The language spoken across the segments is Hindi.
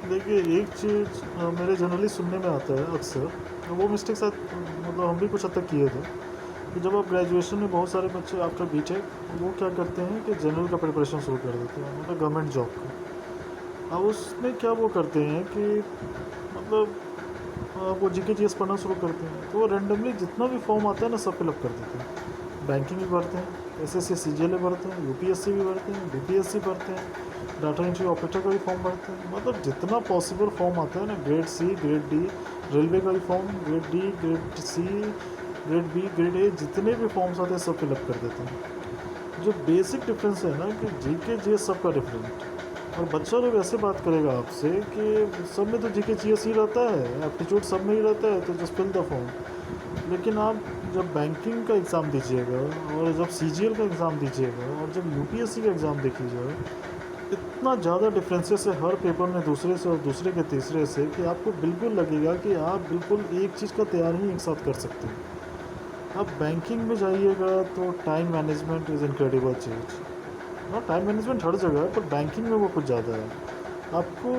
देखिए, एक चीज़ मेरे जनरली सुनने में आता है अक्सर, वो मिस्टेक शायद मतलब हम भी कुछ हद तक किए थे, कि जब आप ग्रेजुएशन में बहुत सारे बच्चे आफ्टर बीटेक वो क्या करते हैं कि जनरल का प्रिपरेशन शुरू कर देते हैं, मतलब गवर्नमेंट जॉब का। अब उसमें क्या वो करते हैं कि मतलब वो जीके जीएस पढ़ना शुरू करते हैं, तो वो रैंडमली जितना भी फॉर्म आता है ना सब फिलअप कर देते हैं। बैंकिंग भी भरते हैं, एसएससी सीजीएल भरते हैं, यूपीएससी भी भरते हैं, बीपीएससी भरते हैं, डाटा एंट्री ऑपरेटर का भी फॉर्म भरते हैं। मतलब जितना पॉसिबल फॉर्म आता है ना, grade C, grade D, railway का भी form, grade D, grade C, grade B, grade A, जितने भी फॉर्म्स आते हैं सब फिलअप कर देते हैं। जो बेसिक डिफरेंस है ना कि जीके जीएस सबका डिफरेंट, और बच्चा लोग ऐसे बात करेगा आपसे कि सब में तो जीके जीएस ही रहता है, एप्टीट्यूड सब में ही रहता है, तो जस्ट फिल द फॉर्म। लेकिन आप जब बैंकिंग का एग्ज़ाम दीजिएगा और जब सीजीएल का एग्ज़ाम दीजिएगा और जब यूपीएससी का एग्ज़ाम देखिएगा, इतना ज़्यादा डिफरेंसेस है हर पेपर में दूसरे से और दूसरे के तीसरे से, कि आपको बिल्कुल लगेगा कि आप बिल्कुल एक चीज़ का तैयार ही एक साथ कर सकते हैं। आप बैंकिंग में जाइएगा तो टाइम मैनेजमेंट इज़ इनक्रेडिबल चीज़। हाँ, टाइम मैनेजमेंट हर जगह है, पर बैंकिंग में वो कुछ ज़्यादा है। आपको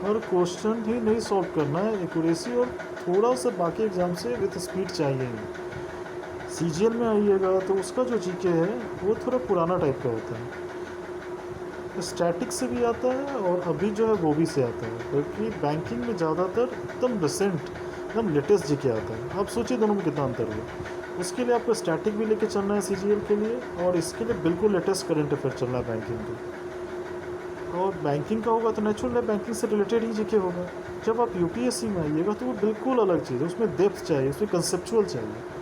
हर क्वेश्चन ही नहीं सॉल्व करना है, एक्यूरेसी और थोड़ा सा बाकी एग्ज़ाम से विथ स्पीड चाहिए ही। सीजीएल में आइएगा तो उसका जो जीके है वो थोड़ा पुराना टाइप का होता है, स्टैटिक से भी आता है और अभी जो है वो भी से आता है, क्योंकि बैंकिंग में ज़्यादातर एकदम रिसेंट एकदम लेटेस्ट जीके आता है। आप सोचिए दोनों में कितना अंतर है। उसके लिए आपको स्टैटिक भी लेके चलना है सीजीएल के लिए, और इसके लिए बिल्कुल लेटेस्ट करंट अफेयर चलना है बैंकिंग का। और बैंकिंग का होगा तो नेचुरल है, बैंकिंग से रिलेटेड ही जीके होगा। जब आप यूपीएससी में आइएगा तो वो बिल्कुल अलग चीज़ है, उसमें डेप्थ चाहिए, उसमें कंसेप्चुअल चाहिए।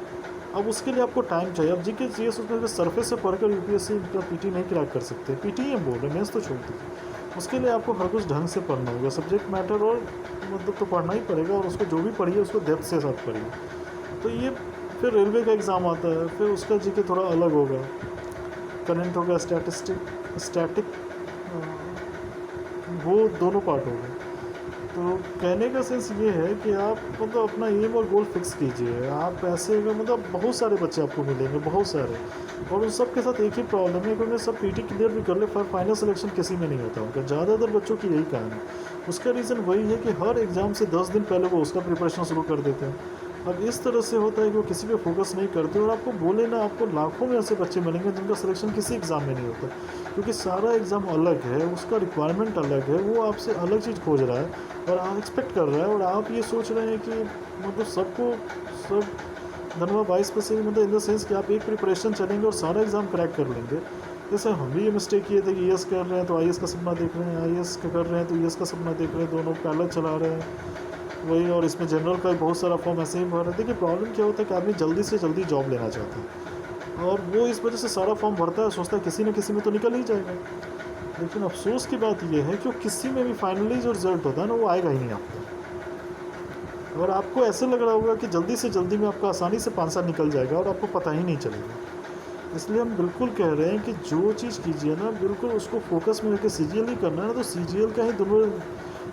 अब उसके लिए आपको टाइम चाहिए। अब जीके जीएस उसमें सरफेस से पढ़कर यूपीएससी का पीटी नहीं क्रैक कर सकते, पीटी ही बोल रहे, मेंस तो छोड़ दीजिए। उसके लिए आपको हर कुछ ढंग से पढ़ना होगा, सब्जेक्ट मैटर और मतलब तो पढ़ना ही पड़ेगा, और उसको जो भी पढ़िए उसको डेप्थ से साथ पढ़िए। तो ये फिर रेलवे का एग्ज़ाम आता है, फिर उसका जीके थोड़ा अलग होगा, करंट होगा, स्टैटिक, वो दोनों पार्ट होगा। तो कहने का सेंस ये है कि आप मतलब अपना एम और गोल फिक्स कीजिए। आप ऐसे मतलब बहुत सारे बच्चे आपको मिलेंगे, बहुत सारे, और उन सब के साथ एक ही प्रॉब्लम है कि उन्हें सब पीटी क्लियर भी कर ले, पर फाइनल सिलेक्शन किसी में नहीं होता उनका। ज़्यादातर बच्चों की यही कहानी। उसका रीज़न वही है कि हर एग्ज़ाम से 10 दिन पहले वो उसका प्रिपरेशन शुरू कर देते हैं। अब इस तरह से होता है कि वो किसी पे फोकस नहीं करते, और आपको बोले ना, आपको लाखों में ऐसे बच्चे मिलेंगे जिनका सिलेक्शन किसी एग्ज़ाम में नहीं होता, क्योंकि सारा एग्ज़ाम अलग है, उसका रिक्वायरमेंट अलग है, वो आपसे अलग चीज़ खोज रहा है और आप एक्सपेक्ट कर रहा है, और आप ये सोच रहे हैं कि मतलब सबको सब धनवा 22% मतलब इन द सेंस कि आप एक प्रिपरेशन चलेंगे और सारा एग्ज़ाम क्रैक कर लेंगे। जैसे हम भी ये मिस्टेक किए थे कि ईएस कर रहे हैं तो आईएएस का सपना देख रहे हैं, आईएएस का कर रहे हैं तो ईएस का सपना देख रहे हैं, दोनों पैरेलल चला रहे हैं वही। और इसमें जनरल का भी बहुत सारा फॉर्म ऐसे ही भर रहे थे कि प्रॉब्लम क्या होता है कि आदमी जल्दी से जल्दी जॉब लेना चाहता है, और वो इस वजह से सारा फॉर्म भरता है, सोचता है किसी न किसी में तो निकल ही जाएगा। लेकिन अफसोस की बात यह है कि वो किसी में भी फाइनली जो रिजल्ट होता है ना वो आएगा ही नहीं आपको, और आपको ऐसे लग रहा होगा कि जल्दी से जल्दी में आपका आसानी से 5 साल निकल जाएगा और आपको पता ही नहीं चलेगा। इसलिए हम बिल्कुल कह रहे हैं कि जो चीज़ कीजिए ना बिल्कुल उसको फोकस में रखकर सीजीएल ही करना है ना, तो सीजीएल का ही दोनों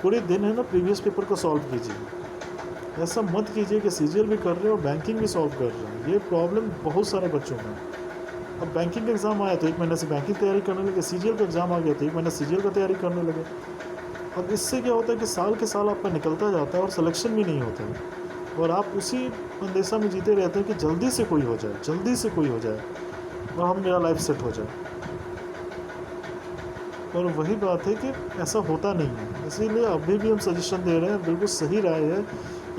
पूरे दिन है ना प्रीवियस पेपर को सॉल्व कीजिए। ऐसा मत कीजिए कि सीजीएल भी कर रहे हो और बैंकिंग भी सॉल्व कर रहे हैं, ये प्रॉब्लम बहुत सारे बच्चों में। अब बैंकिंग का एग्ज़ाम आया तो 1 महीने से बैंकिंग तैयारी करने लगे, सीजीएल का एग्ज़ाम आ गया तो 1 महीने सीजीएल का तैयारी करने लगे। अब इससे क्या होता है कि साल के साल आपका निकलता जाता है और सिलेक्शन भी नहीं होता है, और आप उसी अंदेशा में जीते रहते हैं कि जल्दी से कोई हो जाए, जल्दी से कोई हो जाए और हम मेरा लाइफ सेट हो जाए। और वही बात है कि ऐसा होता नहीं है, इसीलिए अभी भी हम सजेशन दे रहे हैं, बिल्कुल सही राय है।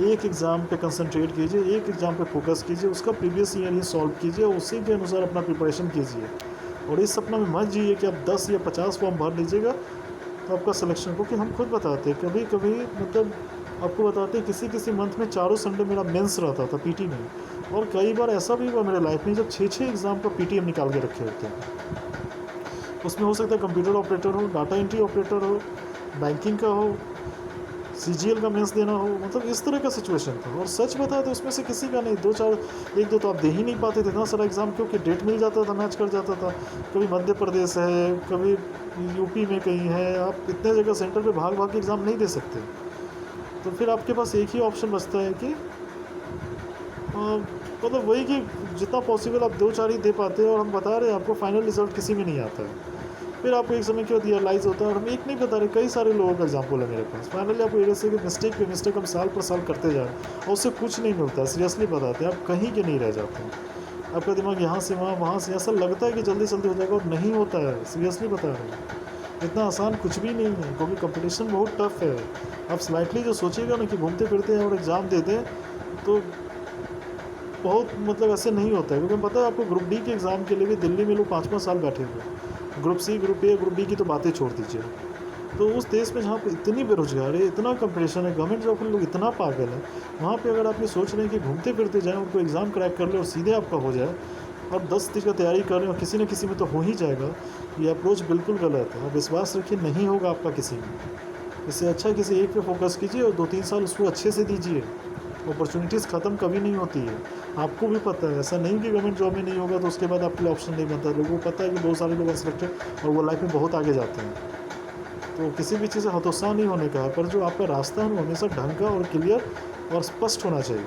एक एग्ज़ाम पे कंसंट्रेट कीजिए, एक एग्ज़ाम पे फोकस कीजिए, उसका प्रीवियस ईयर ही सॉल्व कीजिए, उसी के अनुसार अपना प्रिपरेशन कीजिए। और इस सपना में मत जिए कि आप 10 या 50 फॉर्म भर लीजिएगा तो आपका सिलेक्शन, क्योंकि हम खुद बताते हैं कभी कभी मतलब आपको बताते हैं किसी किसी मंथ में 4 संडे मेरा मेंस रहता था पीटी में, और कई बार ऐसा भी हुआ मेरे लाइफ में जब 6-6 एग्ज़ाम का पीटी हम निकाल के रखे होते हैं। उसमें हो सकता है कंप्यूटर ऑपरेटर हो, डाटा एंट्री ऑपरेटर हो, बैंकिंग का हो, सीजीएल का मेंस देना हो, मतलब इस तरह का सिचुएशन था। और सच बताया तो उसमें से किसी का नहीं, 2-4 1-2 तो आप दे ही नहीं पाते थे, इतना सारा एग्ज़ाम, क्योंकि डेट मिल जाता था, मैच कर जाता था। कभी मध्य प्रदेश है, कभी यूपी में कहीं है, आप इतने जगह सेंटर पे भाग भाग के एग्ज़ाम नहीं दे सकते। तो फिर आपके पास एक ही ऑप्शन बचता है कि मतलब वही कि जितना पॉसिबल आप 2-4 ही दे पाते हैं, और हम बता रहे हैं आपको फाइनल रिजल्ट किसी में नहीं आता है। फिर आपको एक समय के बाद रियलाइज़ होता है, और हम एक नहीं बता रहे, कई सारे लोगों का एग्जाम्पल है मेरे पास। फाइनली आपको ये कि मिस्टेक पे मिस्टेक हम साल पर साल करते जा रहे हैं और उससे कुछ नहीं मिलता है। सीरियसली बताते हैं, आप कहीं के नहीं रह जाते हैं। आपका दिमाग यहाँ से वहाँ, वहाँ से, ऐसा लगता है कि जल्दी जल्दी हो जाएगा और नहीं होता है। सीरियसली बता रहे हैं, इतना आसान कुछ भी नहीं है, क्योंकि कंपटीशन बहुत टफ है। आप स्लाइटली जो सोचिएगा ना कि घूमते फिरते हैं और एग्ज़ाम देते हैं, तो बहुत मतलब ऐसे नहीं होता है। क्योंकि पता है आपको, ग्रुप डी के एग्ज़ाम के लिए भी दिल्ली में लोग 5-5 साल बैठे हुए हैं। Group C, group A, group B की तो बातें छोड़ दीजिए। तो उस देश में जहाँ पे इतनी बेरोजगारी है, इतना कंपटीशन है, गवर्नमेंट जॉब के लोग इतना पागल है, वहाँ पे अगर आप ये सोच रहे हैं कि घूमते फिरते जाएँ, उनको एग्ज़ाम क्रैक कर ले और सीधे आपका हो जाए, और 10 चीज़ का तैयारी कर रहे हो, किसी न किसी में तो हो ही जाएगा, ये अप्रोच बिल्कुल गलत है। आप विश्वास रखिए, नहीं होगा आपका किसी में। इससे अच्छा किसी एक पे फोकस कीजिए और 2-3 साल उसको अच्छे से दीजिए। अपॉर्चुनिटीज़ ख़त्म कभी नहीं होती है, आपको भी पता है। ऐसा नहीं कि गवर्नमेंट जॉब में नहीं होगा तो उसके बाद आपके लिए ऑप्शन नहीं बनता। लोगों को पता है कि बहुत सारे लोग अनसिलेक्टेड और वो लाइफ में बहुत आगे जाते हैं। तो किसी भी चीज़ से हतोत्साह नहीं होने का है, पर जो आपका रास्ता है वो हमेशा ढंग का और क्लियर और स्पष्ट होना चाहिए,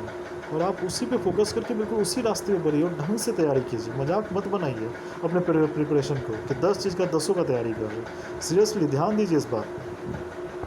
और आप उसी पे फोकस करके बिल्कुल उसी रास्ते पे बढ़िए और ढंग से तैयारी कीजिए। मजाक मत बनाइए अपने प्रिपरेशन को कि 10 चीज़ का 10 का तैयारी कर रहे हो। सीरियसली ध्यान दीजिए इस बात।